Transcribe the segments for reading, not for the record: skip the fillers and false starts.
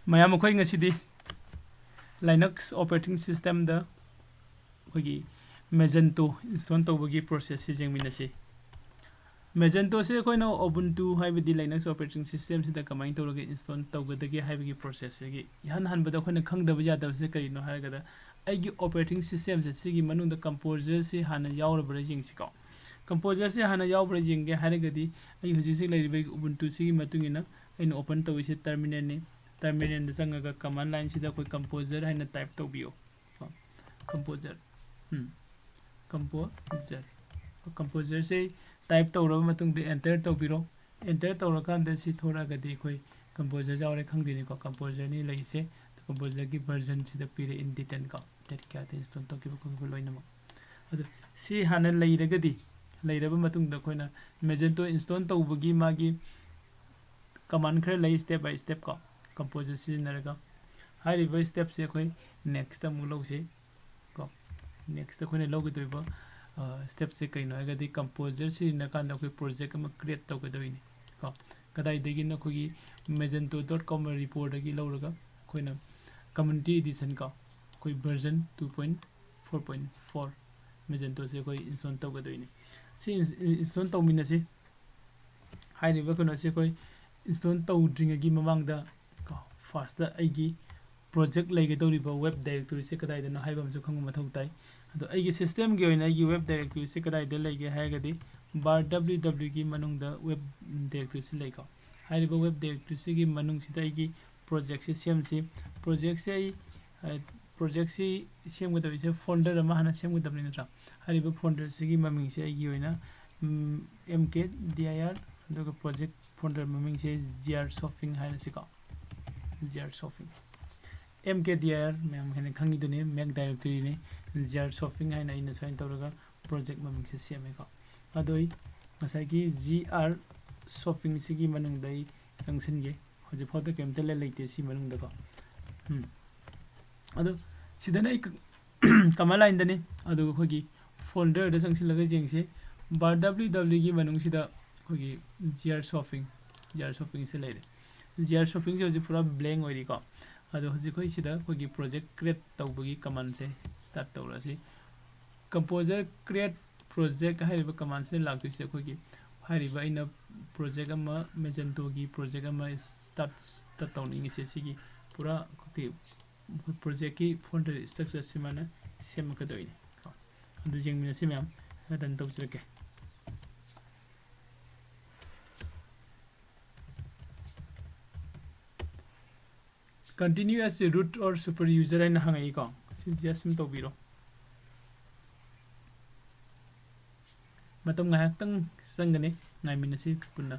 mayam khoi ngasidi Linux operating system da khoi Magento install tawbagi process si jengminasi Magento se khoi no Ubuntu haibidi Linux operating system sida kamai tawrage install tawgadagi haibigi process gi han han bada khoi na khangdaba yadab se kari no haragada aigi operating system se sigi manung da composer se hana yawrabra jingsi ko composer se hana yawbra jinge haragadi ai huji se lairibai Ubuntu sigi matungina aina open tawise terminal ne terminal da sangaga command line sida koi composer haina type tawbiyo composer composer composer से type तौरब मतुंग दे enter तौबिरो enter तौर कांदे सी थोड़ा गदी कोई composer Jaware खंगदिनी को composer नि लइसे तो composer की version सिदा पिरे in detail का तेरी क्या ते install तो की को लोइनम अदु सी हाना लइरगदी लइरब मतुंग द कोइना Magento install तौबगी मागी command खरे लइ step by step का composer सिनरगा हाइरिबा step से कोई next अमु लौसे को next कोइना लोगदोइबा step से कई ना गदी composer से न कांदा कोई project में create तो कदोई नहीं का कदाई देगी ना कोई Magento.com report की लौरगा कोई ना community edition का कोई version 2.4.4 Magento से कोई install तो कदोई नहीं सी install तो मिना से हाई रिवर को ना से कोई install तो ड्रिंग की ममांग दा का first दा आएगी project लेके तो रिवर web directory से कदाई देना हाई बम से खंगो मथौताई तो आइए सिस्टम के ओइना आइए वेब डायरेक्टरी से कदाई दे लेगे हायगदी बार www की मनुंग द वेब डायरेक्टरी से लेका हाइरिबो वेब डायरेक्टरी से की मनुंग सिदा आइए प्रोजेक्ट से सेम से प्रोजेक्ट से सेम गदबि से फोल्डर अमा हना सेम गदबनि नत्रा हाइरिबो फोल्डर से की ममिंग से आइए ओइना mkdir दुगा प्रोजेक्ट फोल्डर ममिंग से gr shopping हाइना से का gr shopping mkdir मैम हेने खंगी दुने मैक डायरेक्टरी ने gr shopping हाइना इन साइन तौरगा प्रोजेक्ट ममिंग से सेमे का अदोई मसाकी gr shopping सिगी मनुंग दई संगसन गे होजे फोटो केमते ले लेते सी मनुंग दको अदो सिदना एक कमला इंदने अदो खोगी फोल्डर द संगसिन लगे जेंगसे बार www की मनुंग सिदा खोगी gr shopping से लेरे gr shopping से होजे पूरा ब्लैंक होइरी को अदो होजे खोई सिदा खोगी प्रोजेक्ट क्रिएट तौबगी कमांड से स्टार्ट तौरसी कंपोजर क्रिएट प्रोजेक्ट हाइरिबा कमांड से लागतु से खोगी हाइरिबा इन प्रोजेक्ट अमा Magento की प्रोजेक्ट अमा स्टार्ट तौनिंग से सिगी पूरा खोगी प्रोजेक्ट की फोल्डर स्ट्रक्चर से माने सेम कदोइनी अदो जेंगमिना से मैम रन तौजरके continue as a root or super user and hangai ko suggestion to biro matam ngahak tang sangane ngai minasi punna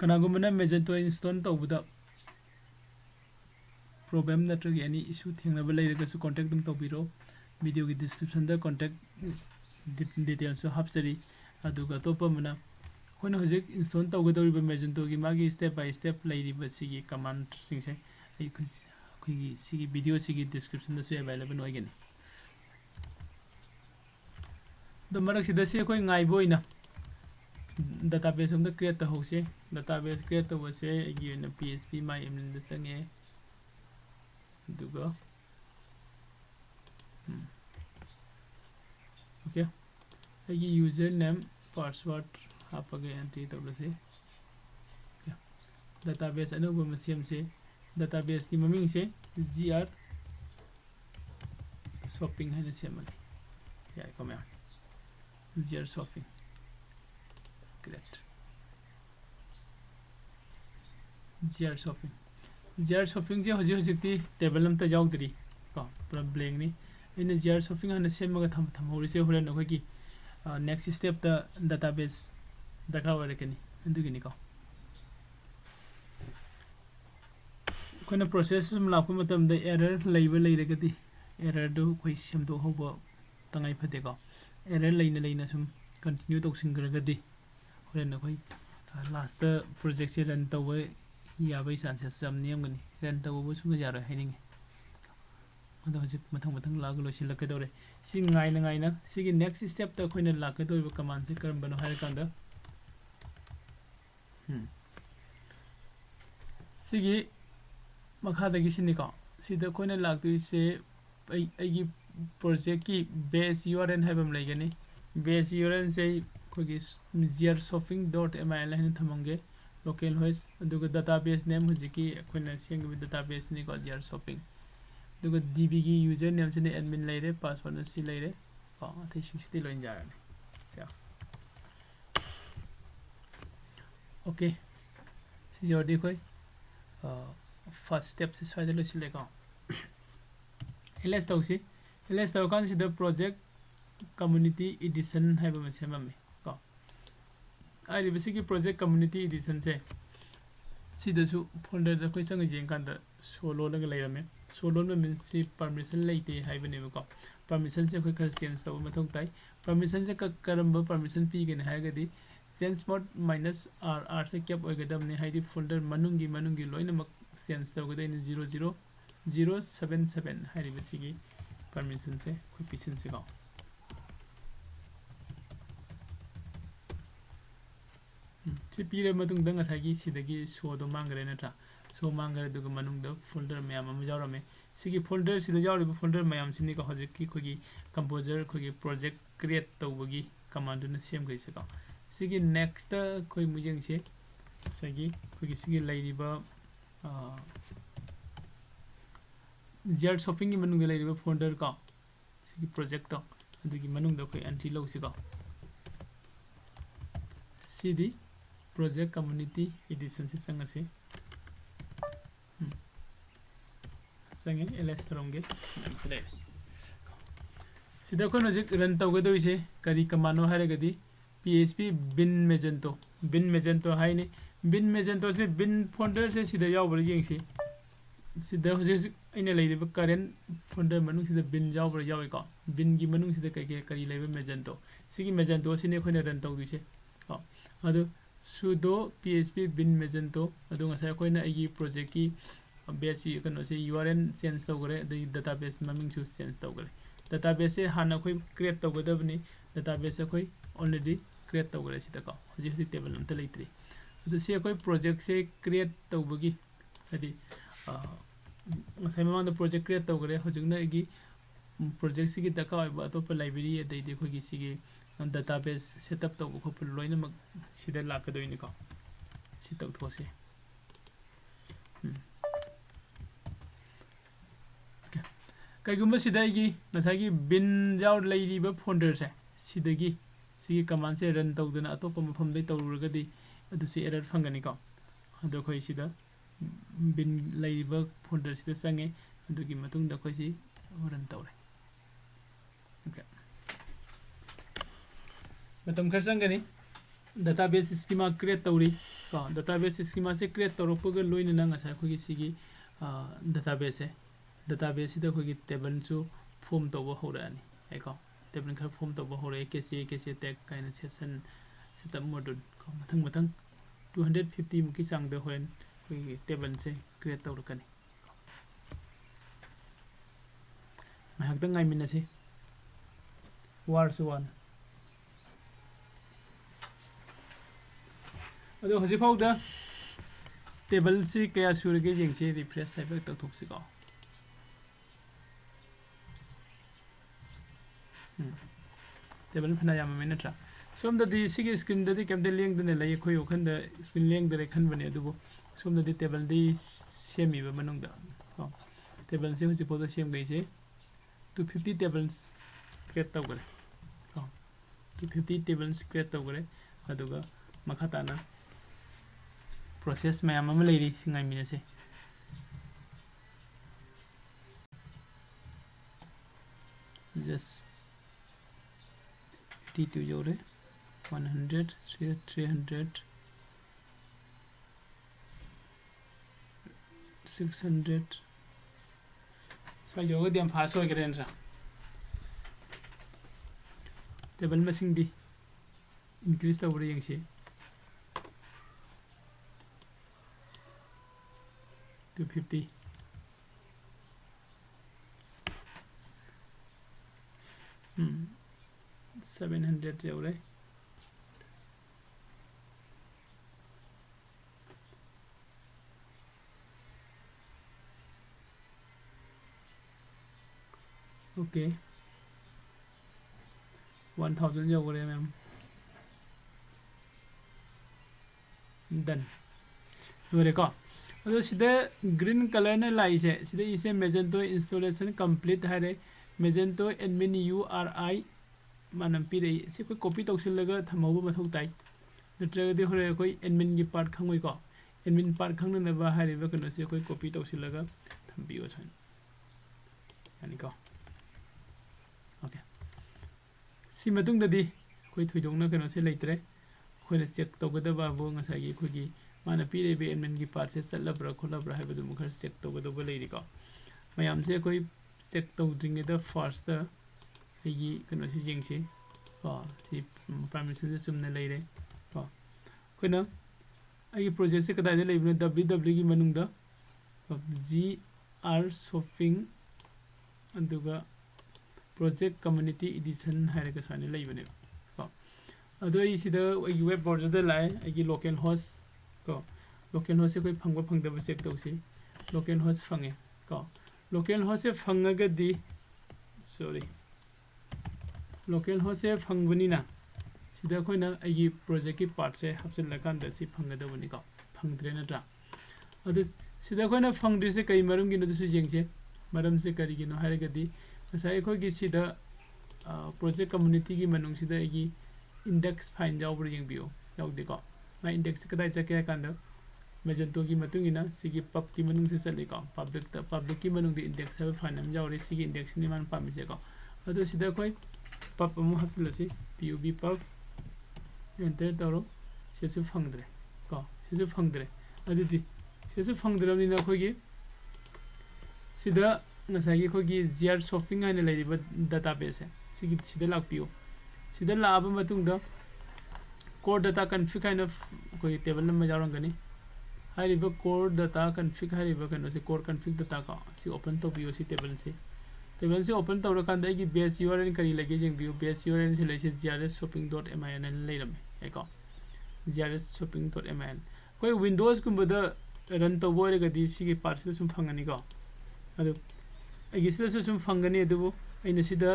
kanagumana Magento install tawbuda problem natragi any issue thengnaba leiraga su contact dum tawbiro video ki description da contact details so hapsari aduga topa mana hoina hojik install tawgadoriba Magento ki magi step by step leiriba sigi command singse ai khoi sigi video sigi description da su available hoigani the marak sida se khoi ngai boina database on the create the house database create the was again php my in the sange to go okay a username password up again to the say database anu masiam se database ki maming se gr shopping hai se mali ya come gr shopping correct gr shopping je hoji hojikti table am ta jawdri ko पूरा blank ni in gr shopping hana semma ga tham hori se horen no ki next step the database daka ware kani andu gini ko कोना process sum la ko matam da error leiba leiragati error do koi semdo hobo tangai phade ko error leina sum continue to sing garagadi होरेन कोई last project से run तवे याबई chances जम नेमगनी run तबो सुंग जारो Hennig अदो हजिक मथंग मथंग लाग लोसिन लकदोरे सि ngaina सिगी नेक्स्ट स्टेप त खोइन लाकदोइबो कमांड से करम बनो हाय कांदा सिगी मखादगी सिनिको सिदा खोइन लाक्तुइसे आई प्रोजेक्ट की बेस यूआरएल हैबम लेगनी बेस यूआरएल से खोगी zershopping.mil है थमंगे लोकल होस्ट अदुगा database name हजिकी खोइन सेंग database निको zershopping दुगा db की यूजर नेम से admin लेरे पासवर्ड न सी लेरे अथे 60 लोइन जारने से ओके सी जोडी खोई फर्स्ट स्टेप से स्वाइदे लो सिलेका एलएस तौसी एलएस तौ कान सिदा प्रोजेक्ट कम्युनिटी एडिशन है बम से मम्मी को आई बेसिक की प्रोजेक्ट कम्युनिटी एडिशन से सिदसु फोल्डर द कोई संग जें कान द सोलो लग लेरमे सोलो में मींस सी परमिशन लेते है बने को परमिशन से कोई कर चेंज तौ मथौ ताई परमिशन से करम परमिशन पी के है गदी चेंज मोड -r से कैप होगदम ने हाइडी फोल्डर मनुंगी लोइनमक चेंज तौगदे 00077 हाइडी बेसिक परमिशन से कोई पिछन से गाओ सी पीरे मतुंग दंग सागी सिदगी सोदो मांगरे नत्रा सो मांगरे दुग मनुंग द फोल्डर मैम अम जावरमे सिगी फोल्डर सिदा जावरिबो फोल्डर मैम सिनी को हजिक की खोगी कंपोजर खोगी प्रोजेक्ट क्रिएट तौबगी कमांड न सेम गई से गाओ सिगी नेक्स्ट कोई मुजेंग से सगी खोगी सिगी लाइरिबा zershopping की मनुंग लाइरिबा फोल्डर का सिगी प्रोजेक्ट तो अदुगी मनुंग द कोई एंट्री लो सिगा सीडी प्रोजेक्ट कम्युनिटी एडिशन से संग से संगे एलएस तरोंगे सिदा को नजिक रन तौगदो इसे करी कमानो हारेगदी php bin magento हाइने bin magento से bin फोल्डर से सिदा यावबर येंगसे सिदा हजे अइने लेरिबा करेंट फोल्डर मनुंग सिदा bin यावबर यावेको bin की मनुंग सिदा करी लेबे magento सिगी magento सिने खोने रन तौदिसे को अदु sudo php bin magento अदु ngसा खोइना आइगी प्रोजेक्ट की बेस कनो से यूआरएल चेंज तौगरे द डेटाबेस ममिंग सु चेंज तौगरे डेटाबेस से हाना कोई क्रिएट तौगदबनी डेटाबेस से कोई ऑलरेडी क्रिएट तौगरे सिदा को हजी टेबल नम त लेत्रि अदु से कोई प्रोजेक्ट से क्रिएट तौबगी हदि मथाइमा द प्रोजेक्ट क्रिएट तौगरे हजुगना इगी प्रोजेक्ट सिगी दका ओइबा अतोप लाइब्रेरी अदैदि खोगी सिगी डेटाबेस सेटअप तौब खोप लोइनमक सिदा लाकदोइनि को सि तौथोसे कईगुम सिदागी नसागी बिन जाव लेरिबा फोल्डर से सिदगी सिगी कमांड से रन तौदना अतोप मफम दे तौरगदी अदुसे एरर फंगनी को अदो खोई सिदा बिन लेरिबा फोल्डर सिदा संगे अदुगी मतुंग द खोई सि रन तौरे ओके मतम खर संगनी डेटाबेस स्कीमा क्रिएट तौरी को डेटाबेस स्कीमा से क्रिएट तौरपग लोइना नंगा खोगी सिगी डेटाबेस है डेटाबेस सिदा खोगी टेबल सु फॉर्म तौबो होरानी एको टेबल खर फॉर्म तौबो होरे केसे टैग काइन सेशन सेटअप मॉड्यूल को मथंग 250 मुकी सांग द होन खोगी टेबल से क्रिएट तौरकनी महक दंग आइमिना से वार्स वन अदो हजि फाउदा टेबल से कया सुरगे जेंगसे रिफ्रेश साइबर तौथोकसिको टेबल फना याम में नत्रा सोम ददी सिगी स्क्रीन ददी केमदे लेंग दने लय खोय ओखन द स्क्रीन लेंग दरे खन बने अदुबो सोम ददी टेबल दी सेमी बे मनोंग द टेबल से हजि फोटो सेम गइसे 250 टेबल्स क्रिएट तौगरे 250 टेबल्स क्रिएट तौगरे अदुगा मखाताना प्रोसेस मैम अम लेरी सिंगाई मिनसे just 82 जोड़े 100 300 600 सो योगा दियम फास्ट हो गए ना टेबल में सिंग दी इंक्रीज तो बड़े यंग से 250 700 yawre okay 1000 yawre ma'am done yore ko ado sida green color na lai se sida ise Magento installation complete hare Magento admin URI manam pire si ko copy tawsilaga thamau mathau tai natragadi hore koi admin gi part khangoi ko admin part khangna na ba hare ba kono se koi copy tawsilaga thambiyo chhan yani ko okay si matung dadi koi thoidongna kono se leitre khoina check tawgada ba bo ngasagi khogi mana pire be admin gi part se chalabra khulabra ha badu mukhar check tawgada ba leiri ko mayam se koi check tawdringe da first da agi kono si jingsi ko si permission se sumna leire ko khoina agi project se kada de leibna www gi manung da gr shopping anduga project community edition hairaga sane leibane ko ado I sida agi web browser da lai agi local host ko local host se koi phangba phangda ba check tawsi local host phange ko local host se phangaga di sorry local host se phangbani na sida khoina agi project ki part se hapsil lakan da si phangada bani ko phangdre na tra adu sida khoina phangdre se kai marum gi no su jengse maram se kari gi no haraga di asai khoi gi sida project community gi manung sida agi index file jaw bur jeng bio jaw de ko ma index kadai chake kan da Magento gi matung ina sigi pub ki manung se chale ko public ki manung di index have file nam jaw re sigi index ni man pam se ko adu sida khoi pub mu hapsil si pub pub enter taro se su phangdre ko se su phangdre adu di se su phangdre ni na khoi gi sida ngasagi khoi gi gr shopping ane leiriba database sigi sida lakpio sida laaba matung da core data config kind of koi table number jarangani hariba core data config hariba kano se core config data ka si open to bio si table se open to rakanda gi base url kari lage jeng bio base url se lese grsshopping.min leiram eko grsshopping.min koi windows kumba da run to boy ga di si gi parcel sum phangani ko adu agi sida sum phangani adu aina sida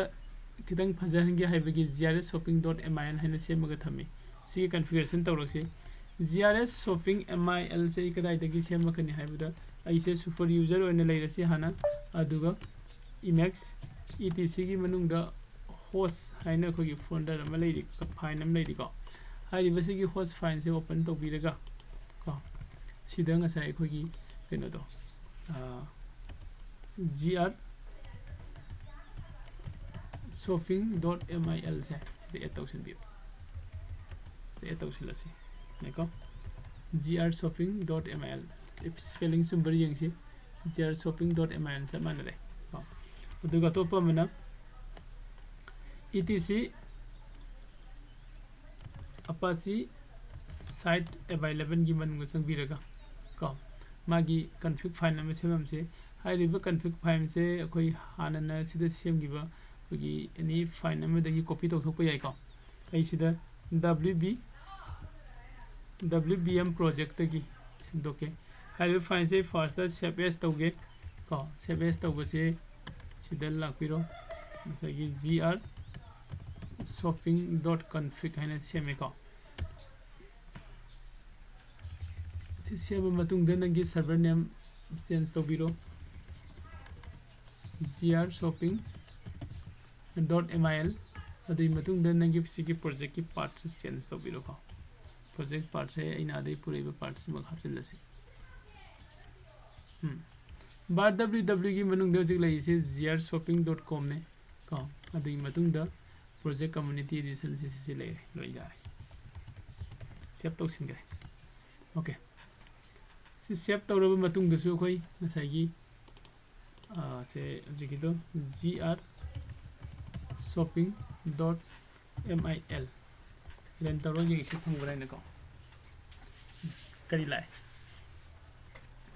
kitang phajan gi haibagi grsshopping.min haina semaga thami si configuration tawrasi grsshopping.mil se kadai dagi semakani haibada aise super user oina leirasi hana aduga emacs etc gi manungda host haina khogi folder ama leiri file am leiri ko hariba sigi host file se open to biraga ko sida nga sai khogi keno do gr shopping.mil se sida etausin bi etausilasi neko grsshopping.mil spelling sumber yengsi grsshopping.mil se manare aduga topa mana etc apache site available gi manung changbiraga ko magi config file am semam se hairiba config file se koi hanana sida semgiba kogi any file am dagi copy to thokpa yai ko ai sida wbm project gi sindoke hairiba file se first save as toge ko save as toge se sida lakpiro sagi gr shopping.config haina seme ko si seme matung de nangi server name change to biro gr shopping.mil adui matung de nangi sigi project ki part change to biro ko project part se ina dei pureba parts ma khapsil lasi bar www gi manung de jik lai se grsshopping.com ne ko adui matung da project community edition se le loi ga save to singre okay si save to ro matung da su khoi nasai gi se jiki do gr shopping.mil len taro gi se phang brai na ko kari lai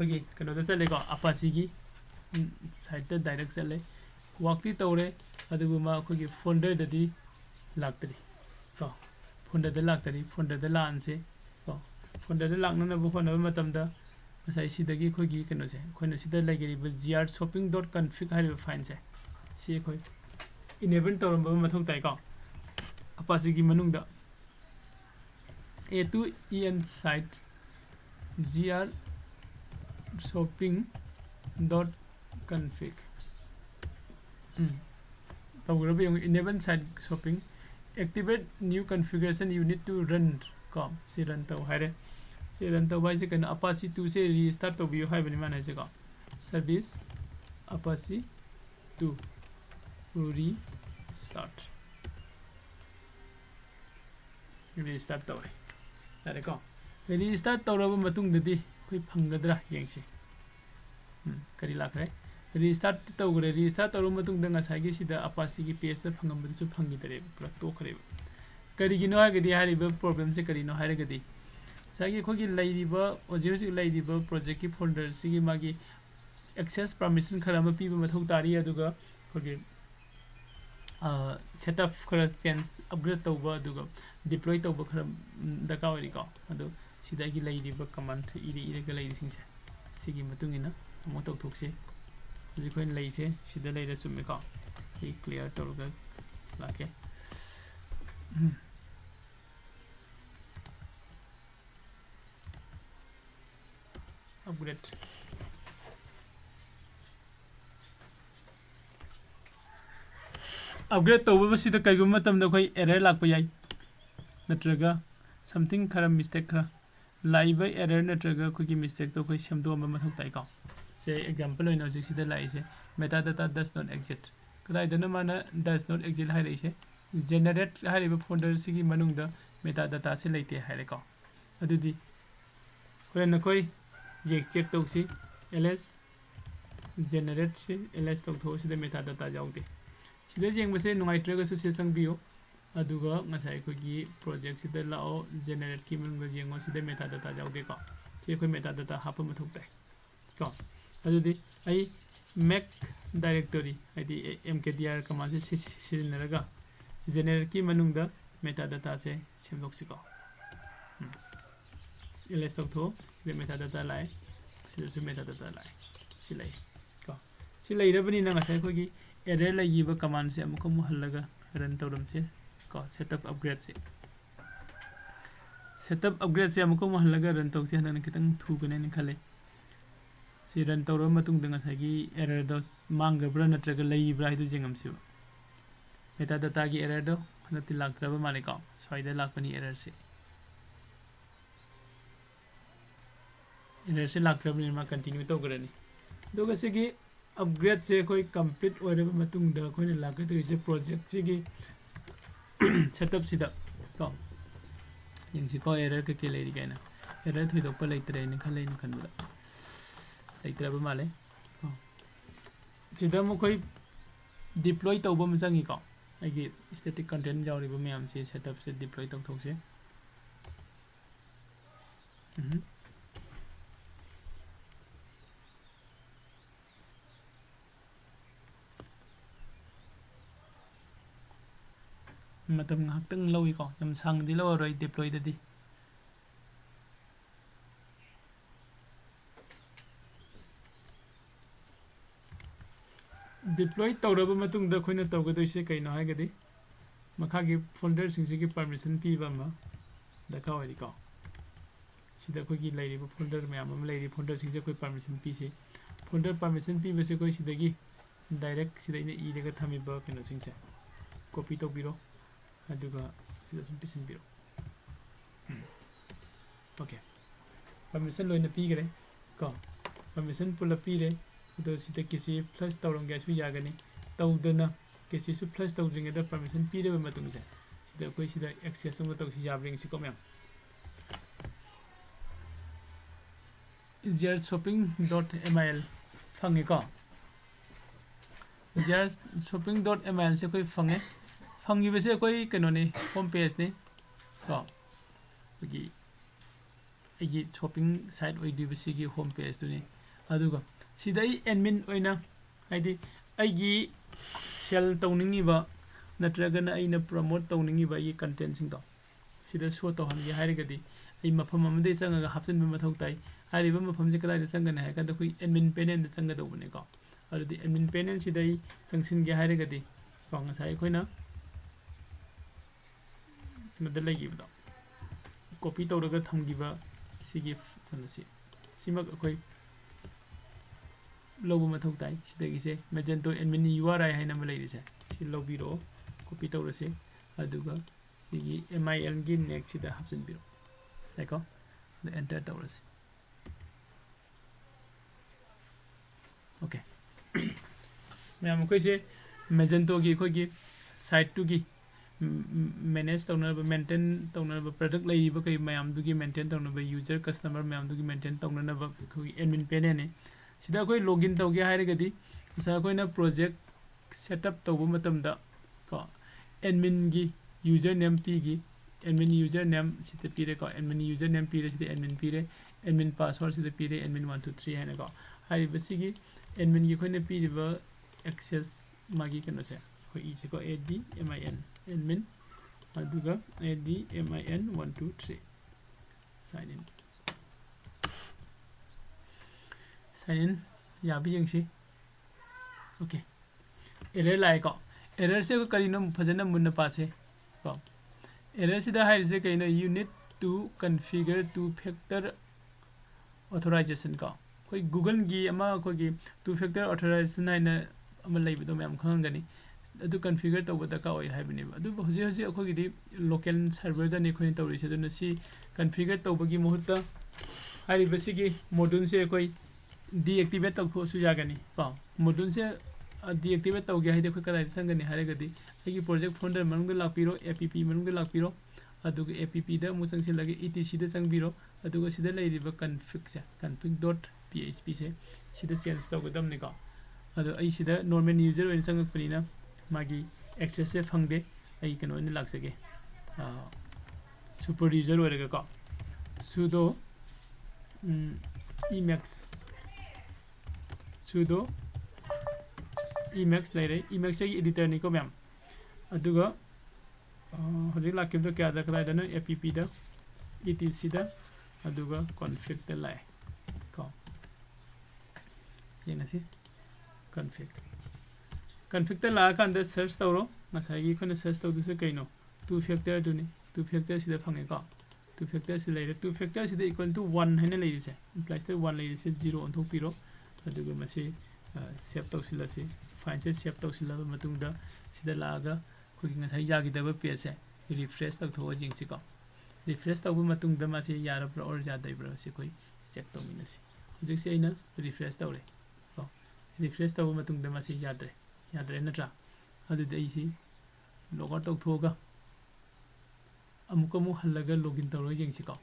ꯑꯩꯈꯣꯏꯒꯤ ꯀꯩꯅꯣꯗ ꯆꯠꯂꯦꯀꯣ ꯑꯄꯥꯁꯤꯒꯤ ꯁꯥꯏꯠꯇ direct ꯆꯠꯂꯦ ꯋꯥꯛꯇꯤ ꯇꯧꯔꯦ ꯑꯗꯨꯕꯨ ꯃꯥ ꯑꯩꯈꯣꯏꯒꯤ ꯐꯣꯜꯗꯔꯗꯗꯤ ꯂꯥꯛꯇ꯭ꯔꯤ ꯀꯣ ꯐꯣꯜꯗꯔꯗ ꯂꯥꯛꯇ꯭ꯔꯤ ꯐꯣꯜꯗꯔꯗ ꯂꯥꯛꯑꯟꯁꯦ ꯀꯣ ꯐꯣꯜꯗꯔꯗ ꯂꯥꯛꯅꯅꯕ ꯍꯣꯠꯅꯕ ꯃꯇꯝꯗ ꯉꯁꯥꯏ ꯁꯤꯗꯒꯤ ꯑꯩꯈꯣꯏꯒꯤ ꯀꯩꯅꯣꯁꯦ ꯑꯩꯈꯣꯏꯅ ꯁꯤꯗ ꯂꯩꯒꯔꯤꯕ gr_shopping.config ꯍꯥꯏꯔꯤꯕ ꯐꯥꯏꯜꯁꯦ ꯁꯤ ꯑꯩꯈꯣꯏ इनेबल तौरम मथौ ताई को अपासी की मनुंगदा a to en site gr shopping dot config तौरब enable site shopping activate new configuration you need to run को से रन तौ हारे से रन तौ बाई से कन अपासी 2 से रीस्टार्ट तो बियो हाय बनि माने से को सर्विस अपासी 2 restart restart तौरे तारे को restart तौरब मतुंगददी कोई फंगदरा येंगसे करी लाखरे restart तौगरे restart तौरब मतुंगदा ngसाइगी सिदा अपासी की पेज दा फंगमबदसु फंगिदरे पुरा तोखरे करिगिनो हागदि हारिबा प्रॉब्लम से करिनो हारगदि सागी खोगी लैरिबा ओजिओसि लैरिबा प्रोजेक्ट की फोल्डर सिगी मागी एक्सेस परमिशन खरामा पीबा मथौ तारी अदुगा खोगी सेटअप खरा चेंज अपग्रेड तौबा दुगा डिप्लॉय तौबा खरा दका ओरिको अदो सिदागी लैरिबा कमांड इरि इरेगा लैरिसिंगसे सिगी मतुंगिना अमो तौथोकसे हजि खोइन लैसे सिदा लैरा चुमेको इ क्लियर तौरगा लाके अपग्रेड अपग्रेड तौबसिदा कईगुम मतमदा कोई एरर लाकप याई नत्रगा समथिंग खरा मिस्टेक खरा लाइबा एरर नत्रगा कोई मिस्टेक तो कोई सेमदोम मथौ ताइको से एग्जांपल होइनो जे सिदा लाइसे meta data does not exist कदाइ दना माना डज नॉट एग्जिस्ट हाइ रैसे जेनरेट हारिबा फोल्डर सिगी मनुंगदा मेटा डाटा से लैते हाइरेको अदुदि कोन कोई ये चेक तौसी ls generate से ls तौथो सिदा मेटा डाटा जाउदे सिदा जेंगबसे नुंगाइट्रगसु से संबियो अदुगा ngसाइ कोगी प्रोजेक्ट सिदा लाओ जेनरेट की मनुंग जेंगो सिदा मेटा डाटा जाउदे को से कोई मेटा डाटा हाप मथौ ताइ को अदुदि आई make directory आदि mkdir कमांड से सिरिनरगा जेनरेट की मनुंगदा मेटा डाटा से सेमदोक्सिको ls तौथो सिदा मेटा डाटा लाइ सिदा मेटा डाटा लाइ सिलाई को सिलाई रबनी ना ngसाइ कोगी एरर लैगिबा कमांड से अमुक मुहल्लगा रन तौरम से को सेटअप अपग्रेड से अमुक मुहल्लगा रन तौसे हनन खितंग थुगने नि खले से रन तौरम मतुंग दंगा सागी एरर दो मांगब्रा नत्रगा लैब्रा हिदु जेंगम सिबा मेटा डाटा की एरर दो हनति लाक्त्रबा माले को स्वाइदा लाकपनी एरर से लाक्त्रबनि मा कंटिन्यू तौगरनी दोगा सेगी अपग्रेड से कोई कंप्लीट होरबा मतुंग दा कोइना लाके तो इसे प्रोजेक्ट सिगी सेटअप सिदा को यंगसि को एरर के लेरि गायना एरर थोइदोप लैतरे नि खलै नि खनबा लैतरबा माले सिदा मो कोई डिप्लॉय तौबा मजंगी को आइगे स्टैटिक कंटेंट जावरिबा मैम से सेटअप से डिप्लॉय तौथोकसे मतम ngahaktung lawi ko yam sang di law roi deploy dadi deploy tawraba matung da khoina tawgadoi se kaino haigadi makha gi folder sing gi permission piba ma daka wari ko sida ko gi lairi folder me am lairi folder sing je koi permission pi se folder permission pi ba se koi sida gi direct sida ine i daga thami ba kino sing se copy to biro अदुगा सिदा सुम पिसन बिरो okay permission lion पीगरे को permission पुल पीरे तो सिदा किसी flush तौरम गैसु यागनी तौदना किसी सु flush तौद्रिंगे the permission पीरे मतुंग से सिदा कोई सिदा एक्सेस म तौ सि याब्रिंग सि कोम zershopping.ml फंगे को zershopping.ml से कोई फंगे फंगी बसे कोई कनोने होम पेज ने को की शॉपिंग साइट ओइदि बसे की होम पेज तुने ꯑꯗꯨꯒ ꯁꯤꯗ ꯑꯩ ꯑꯦꯗꯃꯤꯟ ꯑꯣꯏꯅ ꯍꯥꯏꯗꯤ ꯑꯩꯒꯤ ꯁꯦꯜ ꯇꯧꯅꯤꯡꯉꯤꯕ ꯅꯠꯇ꯭ꯔꯒꯅ ꯑꯩꯅ ꯄ꯭ꯔꯣꯃꯣꯠ ꯇꯧꯅꯤꯡꯉꯤꯕ ꯑꯩꯒꯤ ꯀꯟꯇꯦꯟꯁꯤꯡꯗꯣ ꯁꯤꯗ ꯁꯣ ꯇꯧꯍꯟꯒꯦ ꯍꯥꯏꯔꯒꯗꯤ ꯑꯩ ꯃꯐꯝ ꯑꯃꯗꯒꯤ ꯆꯪꯉꯒ ꯍꯥꯞꯆꯤꯟꯕ ꯃꯊꯧ ꯇꯥꯏ ꯍꯥꯏꯔꯤꯕ ꯃꯐꯝꯁꯦ ꯀꯗꯥꯏꯗ ꯆꯪꯒꯅꯤ ꯍꯥꯏ ꯀꯥꯟꯗ ꯑꯩꯈꯣꯏ ꯑꯦꯗꯃꯤꯟ ꯄꯦꯅꯦꯜꯗ ꯆꯪꯒꯗꯧꯕꯅꯤꯀꯣ ꯑꯗꯨꯗꯤ ꯑꯦꯗꯃꯤꯟ ꯄꯦꯅꯦꯜꯁꯤꯗ ꯑꯩ ꯆꯪꯁꯤꯟꯒꯦ ꯍꯥꯏꯔꯒꯗꯤ ꯀꯣ ꯉꯁꯥꯏ ꯑꯩꯈꯣꯏꯅ ꯀꯩꯅꯣꯗ ꯂꯩꯈꯤꯕꯗꯣ ꯀꯣꯄꯤ ꯇꯧꯔꯒ ꯊꯝꯈꯤꯕ ꯁꯤꯒꯤ ꯀꯩꯅꯣꯁꯤ ꯁꯤꯃꯛ ꯑꯩꯈꯣꯏ ꯂꯧꯕ ꯃꯊꯧ ꯇꯥꯏ ꯁꯤꯗꯒꯤꯁꯦ ꯃꯦꯖꯦꯟꯇꯣ ꯑꯦꯗꯃꯤꯟ URI ꯍꯥꯏꯅ ꯑꯃ ꯂꯩꯔꯤꯁꯦ ꯁꯤ ꯂꯧꯕꯤꯔꯛꯑꯣ ꯀꯣꯄꯤ ꯇꯧꯔꯁꯤ ꯑꯗꯨꯒ ꯁꯤꯒꯤ MILꯒꯤ ꯅꯦꯛꯁꯤꯗ ꯍꯥꯞꯆꯤꯟꯕꯤꯔꯣ ꯌꯥꯏꯀꯣ ꯑꯗ ꯑꯦꯟꯇꯔ ꯇꯧꯔꯁꯤ ओके मैम अखोइसे मेजेंटोगी अखोइगी साइट टुगी मैनेज तौनब मेंटेन तौनब प्रोडक्ट लैब कई मैम दुगी मेंटेन तौनब यूजर कस्टमर मैम दुगी मेंटेन तौनब अखोइ एडमिन पेन ने सिदा अखोइ लॉगिन तौगे हाइरगदी सा अखोइना प्रोजेक्ट सेटअप तौब मतमदा को एडमिन गी यूजर नेम पीगी एडमिन यूजर नेम सिते पीरे को एडमिन यूजर नेम पीरे सिते एडमिन पीरे एडमिन पासवर्ड सिते पीरे एडमिन 1 2 3 हैना को हाइबसिगी एडमिन की खोने पीरिबा एक्सेस मागी कनो से खोइ इसे को ADMIN एडमिन अदुगा ADMIN 1 2 3 साइन इन याबी यंगसी ओके एरर लाइ को एरर से को करिनो फजना मुन्न पासे को एरर सिदा हाइसे कइनो you need to configure two factor authorization को कोई गूगल की अमा कोई 2 फैक्टर ऑथराइजेशन है अमा लेबदो मैम खंगनी अदु कॉन्फ़िगर तौब दका ओय हाइबनी अदु हजि हजि अखोगिदी लोकल सर्वर द ने खोइन तौरिसे दु सी कॉन्फ़िगर तौबगी मुहूर्त हाइबसिगी मॉड्यूल से कोई डीएक्टिवेट तौथोसु जागनी पा मॉड्यूल से डीएक्टिवेट तौगे हाइदे कोई कदाइ संगनी हाइरगदी आइगी प्रोजेक्ट फोल्डर मनुंग लापिरो एपीपी मनुंग लापिरो अदुग एपीपी द मु संगसे लगे ETC द संगबिरो अदुग सिदा लेरिबा config से config.php से सिदा चेंज तौगदम निको अदु आई सिदा नॉर्मल यूजर ओइन संगपनिना मागी एक्सेस से फंगदे आई कनो ने लाक्सगे सुपर यूजर ओरगा को sudo emacs लेरे emacs से एडिटर निको मैम अदुगा हजिक लाकिबदो क्या दा कदाइ दनो app दा etc दा अदुगा config दा लाइ को येनसी config दा ला कांदा सर्च तौरो मसाइगी खोने सर्च तौदुसे कइनो 2 फैक्टर दुनी 2 फैक्टर सिदा फंगे को 2 फैक्टर से लेरे 2 फैक्टर सिदा इक्वल टू 1 हैने लेरिसे इम्प्लाइज द 1 लेरिसे 0 ऑन पिरो अदुगा मसे सेव तौसिलासे फाइन से सेव तौसिलाबा मतुंगदा सिदा लागा खुगी ngасai यागिदबा पेज से रिफ्रेश तौथो जिंगसिको रिफ्रेश तौबा मतुंगदा मासे यारब्रा और जादैब्रा से कोई चेक तौमिनसी हजिक से आइना रिफ्रेश तौरे को रिफ्रेश तौबा मतुंगदा मासे याद्रे नत्रा अदुदे आइसी लॉग आउट तौथोगा अमुकमु हल्लगा लॉगिन तौरो जिंगसिको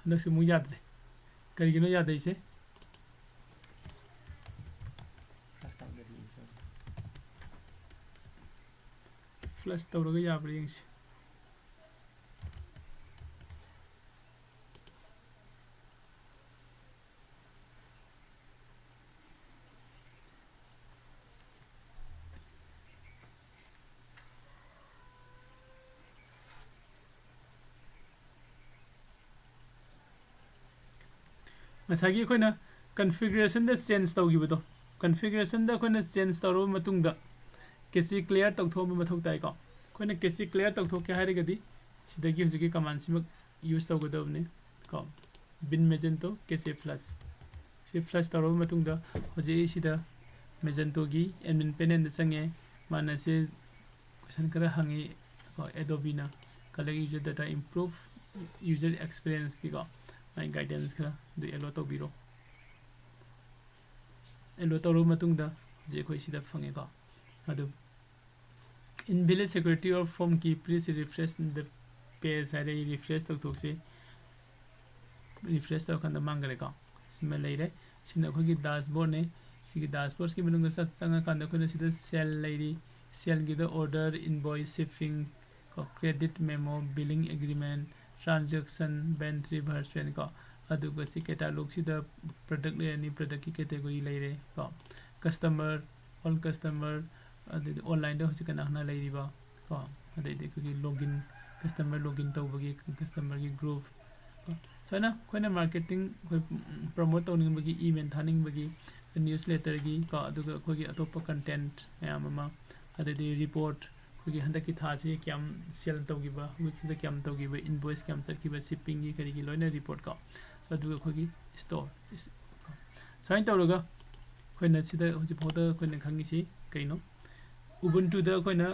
हंदक से मु याद्रे करिगिनो याद इसे फ्लश तौरगा याब्रे यंगसे मसागी खोना कॉन्फ़िगरेशन द चेंज तौगिबदो कॉन्फ़िगरेशन द खोना चेंज तौरो मतुंगदा केसी क्लियर तौथोब मथौ ताइ को खोना केसी क्लियर तौथो के हारिगदी सिदगी हुजिकी कमांड सिमक यूज तौगदबने को बिन मेजेंटो केसी फ्लश सी फ्लश तौरो मतुंगदा हुजि सिदा मेजेंटो गी एडमिन पेनेल द संगे माना से क्वेश्चन करा हंगी को एडोबी ना collect user data improve user experience की को माइ गाइडेंस खरा दु एलो तौबिरो एलो तौरो मतुंगदा जे खोइ सिदा फंगे को अदु invalid security or form key please refresh the page है refresh तौथोक से refresh तौखंदा मांगरे को सिमे लेरे सिना खोगी डैशबोर्ड ने सिगी डैशबोर्ड की मनुंग सा संगा कांदा कोना सिदा सेल लेरी सेल गिदा ऑर्डर इनवॉइस शिपिंग को credit memo billing agreement transaction Braintree version को अदुगा सि कैटलॉग सिदा प्रोडक्ट लेनी प्रोडक्ट की कैटेगरी लेरे को कस्टमर ऑल कस्टमर अदि ऑनलाइन दो सिकना हना लेरीबा को अदि देखि लॉगिन कस्टमर लॉगिन तौबगी कस्टमर की ग्रुप सोना कोना मार्केटिंग प्रमोट तौनिंग ईमेल थानिंग न्यूज़लेटर की को अदुगा कोगी अतोप कंटेंट मैम अमा अदि रिपोर्ट कोगी हंदक की थासी क्याम सेल तौगिबा वीक्स द क्याम तौगिबा इनवॉइस क्याम चटकिबा शिपिंग की करी की लोइना रिपोर्ट को अदुगा कोगी स्टोर सोइन तौरगा कोइना सिदा होजि फोटो कोइना खंगिसी कइनो Ubuntu दा कोइना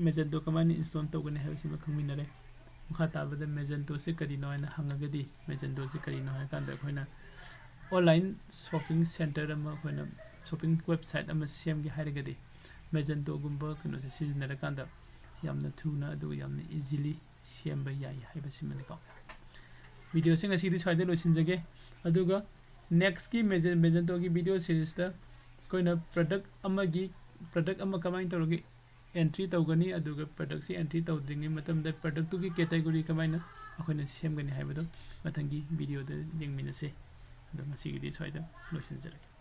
Magento कमानी इंस्टॉल तौगने है खंगमिनरे मुखा ताबद Magento से करिनो है हंगगदी Magento से करिनो है कांदा कोइना ऑनलाइन शॉपिंग सेंटर अमा कोइना शॉपिंग वेबसाइट अमा सेम की हाइरगदी Magento गुंबा कनो से सिजनर कांदा यामना थुना अदु यामना इजीली सेम याई हाइबसिमने को वीडियो से ngasi di swaide loisinjage aduga next की Magento की वीडियो सीरीज दा कोइना प्रोडक्ट अमा कमाइन तौरगे एंट्री तौगनी अदुगा प्रोडक्ट से एंट्री तौद्रिंगे मतलब द प्रोडक्ट की कैटेगरी कमाइना अखोइना सेमगनी हाइबदो मथंगी वीडियो दा जेंगमिनसे अदु ngasi di swaide loisinjage